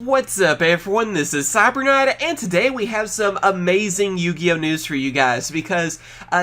What's up everyone, this is Cyberse, and today we have some amazing Yu-Gi-Oh news for you guys, because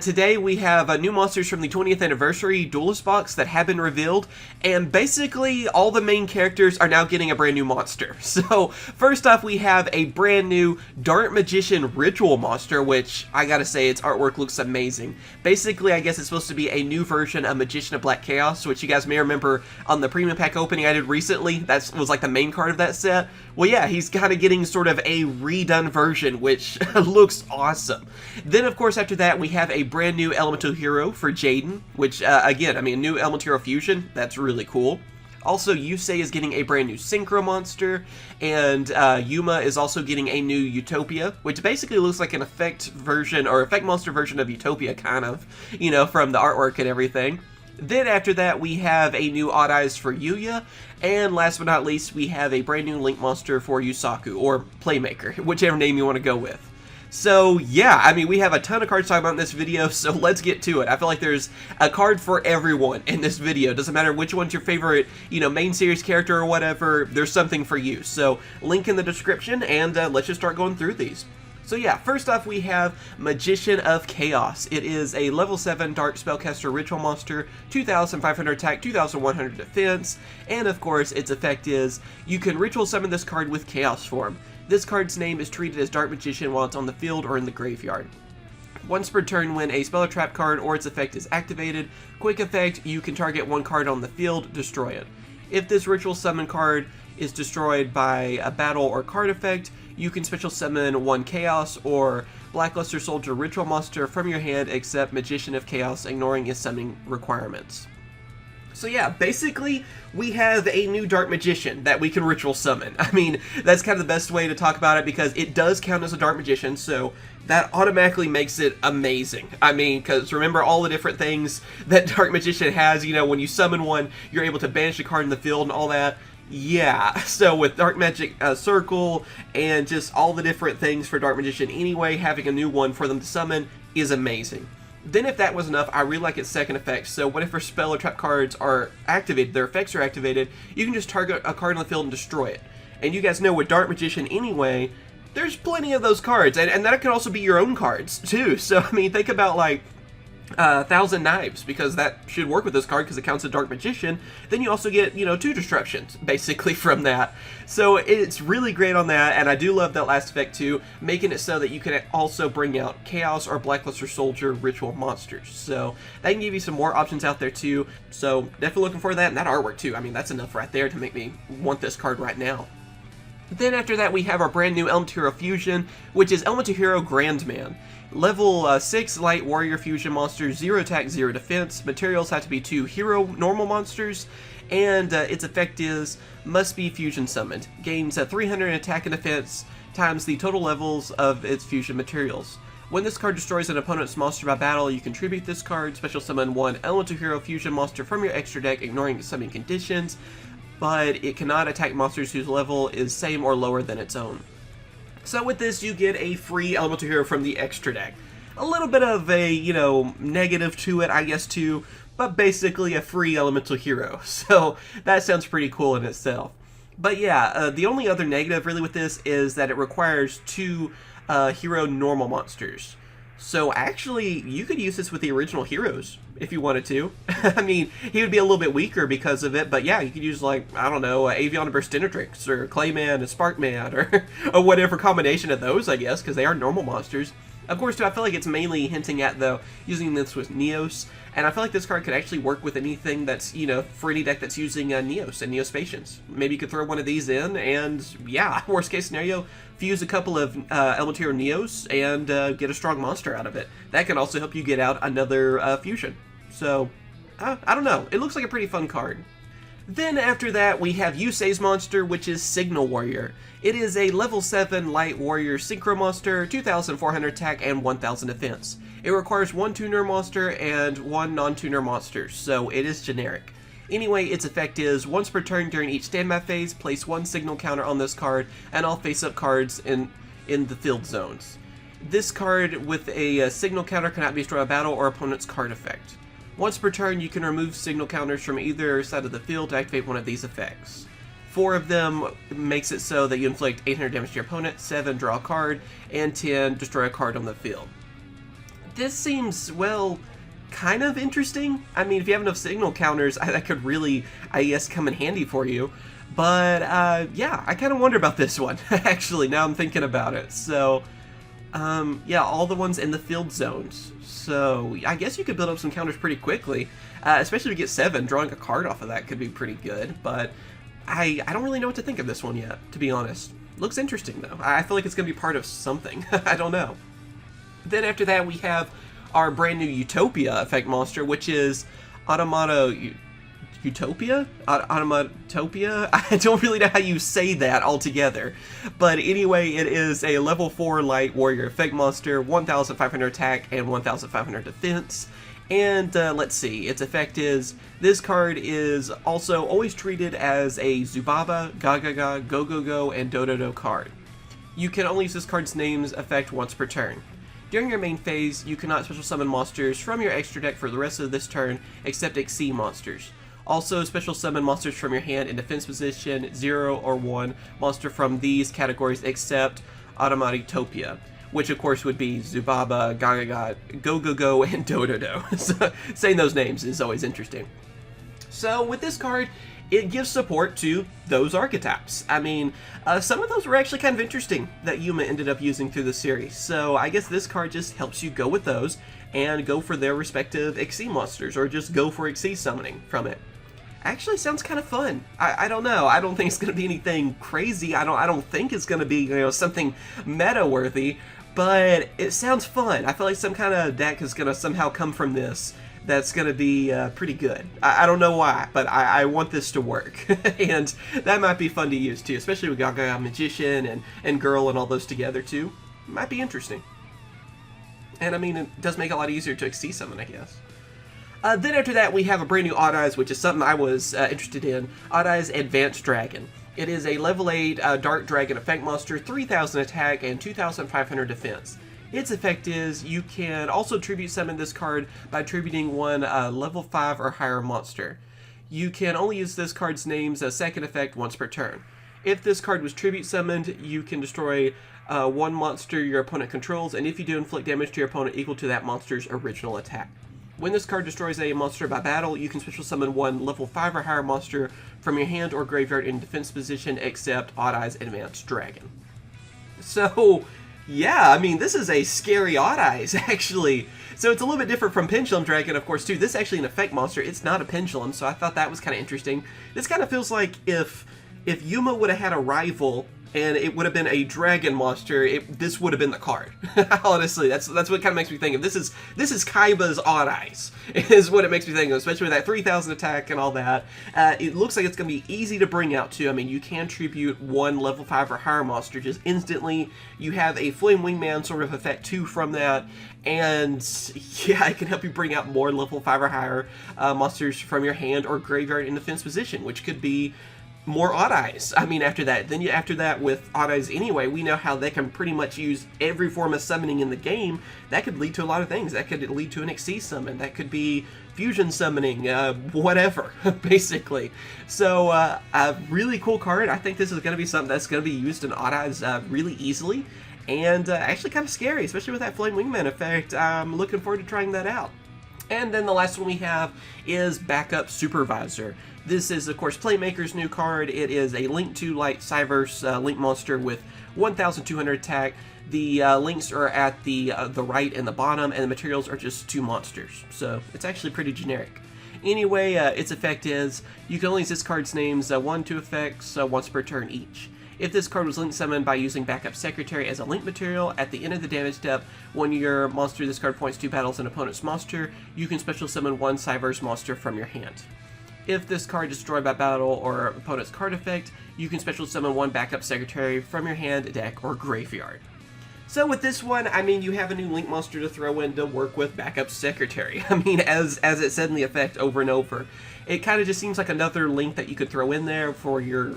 today we have new monsters from the 20th anniversary Duelist box that have been revealed, and basically all the main characters are now getting a brand new monster. So first off, we have a brand new Dark Magician Ritual monster, which I gotta say its artwork looks amazing. Basically, I guess it's supposed to be a new version of Magician of Black Chaos, which you guys may remember on the premium pack opening I did recently. That was like the main card of that set. Well, yeah, he's kind of getting sort of a redone version, which looks awesome. Then, of course, after that, we have a brand new Elemental Hero for Jaden, which, again, I mean, a new Elemental Hero Fusion. That's really cool. Also, Yusei is getting a brand new Synchro monster, and Yuma is also getting a new Utopia, which basically looks like an effect version, or effect monster version of Utopia, kind of, you know, from the artwork and everything. Then after that, we have a new Odd Eyes for Yugioh, and last but not least, we have a brand new Link monster for Yusaku, or Playmaker, whichever name you want to go with. So yeah, I mean, we have a ton of cards to talk about in this video, so let's get to it. I feel like there's a card for everyone in this video. Doesn't matter which one's your favorite, you know, main series character or whatever, there's something for you. So link in the description, and let's just start going through these. So yeah, first off we have Magician of Chaos. It is a level 7 Dark Spellcaster Ritual Monster, 2,500 attack, 2,100 defense, and of course its effect is you can Ritual Summon this card with Chaos form. This card's name is treated as Dark Magician while it's on the field or in the graveyard. Once per turn, when a spell or trap card or its effect is activated, quick effect, you can target one card on the field, destroy it. If this Ritual Summon card is destroyed by a battle or card effect, you can special summon one Chaos or Blackluster Soldier Ritual Monster from your hand except Magician of Chaos, ignoring its summoning requirements. So yeah, basically, we have a new Dark Magician that we can Ritual Summon. I mean, that's kind of the best way to talk about it because it does count as a Dark Magician, so that automatically makes it amazing. I mean, because remember all the different things that Dark Magician has, you know, when you summon one, you're able to banish a card in the field and all that. Yeah, so with Dark Magic Circle and just all the different things for Dark Magician anyway, having a new one for them to summon is amazing. Then if that was enough, I really like its second effect. So whenever spell or trap cards are activated, their effects are activated, you can just target a card on the field and destroy it. And you guys know with Dark Magician anyway, there's plenty of those cards, and that can also be your own cards too. So I mean, think about like 1,000 Knives, because that should work with this card because it counts as Dark Magician. Then you also get, you know, 2 destructions basically from that. So it's really great on that, and I do love that last effect too, making it so that you can also bring out Chaos or Blackluster Soldier Ritual monsters. So that can give you some more options out there too. So definitely looking forward to that, and that artwork too. I mean, that's enough right there to make me want this card right now. Then after that, we have our brand new Elemental Hero Fusion, which is Elemental Hero Grandman. Level 6 Light Warrior Fusion monster, 0 attack, 0 defense. Materials have to be 2 Hero normal monsters, and its effect is must be Fusion summoned. Gains 300 attack and defense times the total levels of its fusion materials. When this card destroys an opponent's monster by battle, you contribute this card, special summon one Elemental Hero Fusion monster from your extra deck, ignoring its summoning conditions, but it cannot attack monsters whose level is same or lower than its own. So with this, you get a free Elemental Hero from the extra deck. A little bit of a, you know, negative to it, I guess, too, but basically a free Elemental Hero. So that sounds pretty cool in itself. But yeah, the only other negative really with this is that it requires 2 Hero normal monsters. So actually, you could use this with the original heroes if you wanted to. I mean, he would be a little bit weaker because of it, but yeah, you could use, like, I don't know, Avion and Burstinatrix, or Clayman and Sparkman, or whatever combination of those, I guess, because they are normal monsters. Of course, too, I feel like it's mainly hinting at, though, using this with Neos, and I feel like this card could actually work with anything that's, you know, for any deck that's using Neos and Neospatians. Maybe you could throw one of these in, and yeah, worst case scenario, fuse a couple of Elemental Hero Neos and get a strong monster out of it. That can also help you get out another fusion. So, I don't know. It looks like a pretty fun card. Then after that, we have Yusei's monster, which is Signal Warrior. It is a level 7 Light Warrior Synchro monster, 2,400 attack and 1,000 defense. It requires 1 tuner monster and 1 non-tuner monster, so it is generic. Anyway, its effect is, once per turn during each standby phase, place 1 signal counter on this card and all face-up cards in the field zones. This card with a signal counter cannot be destroyed by battle or opponent's card effect. Once per turn, you can remove signal counters from either side of the field to activate one of these effects. 4 of them makes it so that you inflict 800 damage to your opponent, 7 draw a card, and 10 destroy a card on the field. This seems, well, kind of interesting. I mean, if you have enough signal counters, that could really, I guess, come in handy for you. But, yeah, I kind of wonder about this one, actually, now I'm thinking about it. So, yeah, all the ones in the field zones. So, I guess you could build up some counters pretty quickly, especially if you get 7. Drawing a card off of that could be pretty good, but I don't really know what to think of this one yet, to be honest. Looks interesting, though. I feel like it's going to be part of something. I don't know. Then after that, we have our brand new Utopia effect monster, which is Utopia? Automatopia? I don't really know how you say that altogether. But anyway, it is a level 4 light warrior effect monster, 1,500 attack and 1,500 defense. And let's see, its effect is, this card is also always treated as a Zubaba, Gagaga, Go-Go-Go, and Dododo card. You can only use this card's name's effect once per turn. During your main phase, you cannot special summon monsters from your extra deck for the rest of this turn, except Xyz monsters. Also, special summon monsters from your hand in defense position, 0 or 1 monster from these categories except Automatopia, which of course would be Zubaba, Gagaga, Go-Go-Go, and Dododo. So, saying those names is always interesting. So with this card, it gives support to those archetypes. I mean, some of those were actually kind of interesting that Yuma ended up using through the series. So I guess this card just helps you go with those and go for their respective Xyz monsters, or just go for Xyz summoning from it. Actually sounds kind of fun. I don't know. I don't think it's going to be anything crazy. I don't think it's going to be, you know, something meta-worthy, but it sounds fun. I feel like some kind of deck is going to somehow come from this that's going to be pretty good. I don't know why, but I want this to work. And that might be fun to use too, especially with Gaga Magician and Girl and all those together too. Might be interesting. And I mean, it does make it a lot easier to Xyz summon, I guess. Then after that, we have a brand new Odd Eyes, which is something I was interested in. Odd Eyes Advanced Dragon. It is a level 8 Dark Dragon effect monster, 3,000 attack and 2,500 defense. Its effect is, you can also tribute summon this card by tributing one level 5 or higher monster. You can only use this card's name's second effect once per turn. If this card was tribute summoned, you can destroy one monster your opponent controls, and if you do, inflict damage to your opponent equal to that monster's original attack. When this card destroys a monster by battle, you can special summon one level 5 or higher monster from your hand or graveyard in defense position, except Odd Eyes Advanced Dragon. So, yeah, I mean, this is a scary Odd Eyes, actually. So it's a little bit different from Pendulum Dragon, of course, too. This is actually an effect monster. It's not a pendulum, so I thought that was kind of interesting. This kind of feels like if Yuma would have had a rival and it would have been a dragon monster, this would have been the card. Honestly, that's what kind of makes me think of. This is Kaiba's Odd Eyes, is what it makes me think of, especially with that 3,000 attack and all that. It looks like it's going to be easy to bring out, too. I mean, you can tribute one level 5 or higher monster just instantly. You have a Flame Wingman sort of effect, too, from that. And, yeah, it can help you bring out more level 5 or higher monsters from your hand or graveyard in defense position, which could be more Odd Eyes. I mean, after that. Then after that, with Odd Eyes anyway, we know how they can pretty much use every form of summoning in the game. That could lead to a lot of things. That could lead to an Xyz summon. That could be fusion summoning, whatever, basically. So, a really cool card. I think this is going to be something that's going to be used in Odd Eyes really easily. And actually kind of scary, especially with that Flame Wingman effect. I'm looking forward to trying that out. And then the last one we have is Backup Supervisor. This is, of course, Playmaker's new card. It is a Link 2 Light Cyberse Link monster with 1,200 attack. The links are at the right and the bottom, and the materials are just 2 monsters. So it's actually pretty generic. Anyway, its effect is, you can only use this card's names 1-2 effects once per turn each. If this card was link summoned by using Backup Secretary as a link material, at the end of the damage step, when your monster this card points to battles an opponent's monster, you can special summon one Cyberse monster from your hand. If this card is destroyed by battle or opponent's card effect, you can special summon one Backup Secretary from your hand, deck, or graveyard. So with this one, I mean, you have a new Link monster to throw in to work with Backup Secretary. I mean, as it said in the effect over and over. it kind of just seems like another link that you could throw in there for your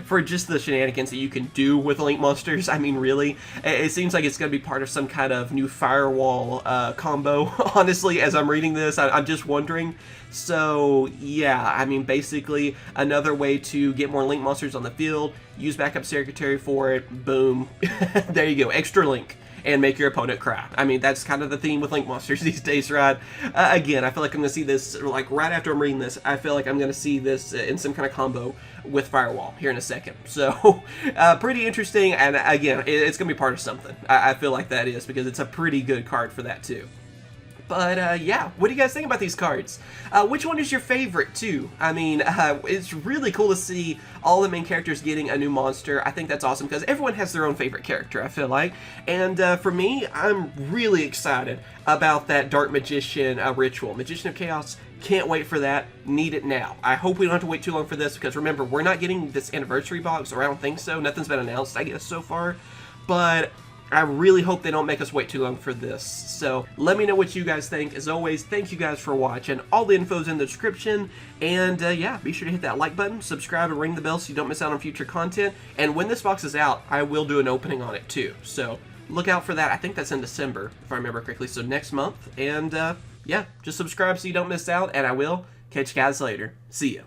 for just the shenanigans that you can do with link monsters. I mean, really, it seems like it's going to be part of some kind of new firewall combo. Honestly, as I'm reading this, I'm just wondering. So yeah, I mean, basically another way to get more link monsters on the field, use backup secretary for it, boom. There you go, extra link, and make your opponent cry. I mean, that's kind of the theme with link monsters these days, right? Again, I feel like I'm going to see this, like, right after I'm reading this, I feel like I'm going to see this in some kind of combo with Firewall here in a second. So, pretty interesting, and again, it's going to be part of something. I feel like that is, because it's a pretty good card for that, too. But, yeah, what do you guys think about these cards? Which one is your favorite, too? I mean, it's really cool to see all the main characters getting a new monster. I think that's awesome, because everyone has their own favorite character, I feel like. And for me, I'm really excited about that Dark Magician ritual. Magician of Chaos, can't wait for that. Need it now. I hope we don't have to wait too long for this, because remember, we're not getting this anniversary box, or I don't think so. Nothing's been announced, I guess, so far. But I really hope they don't make us wait too long for this. So let me know what you guys think. As always, thank you guys for watching. All the info's in the description. And yeah, be sure to hit that like button, subscribe, and ring the bell so you don't miss out on future content. And when this box is out, I will do an opening on it too. So look out for that. I think that's in December, if I remember correctly. So next month. And yeah, just subscribe so you don't miss out. And I will catch you guys later. See ya.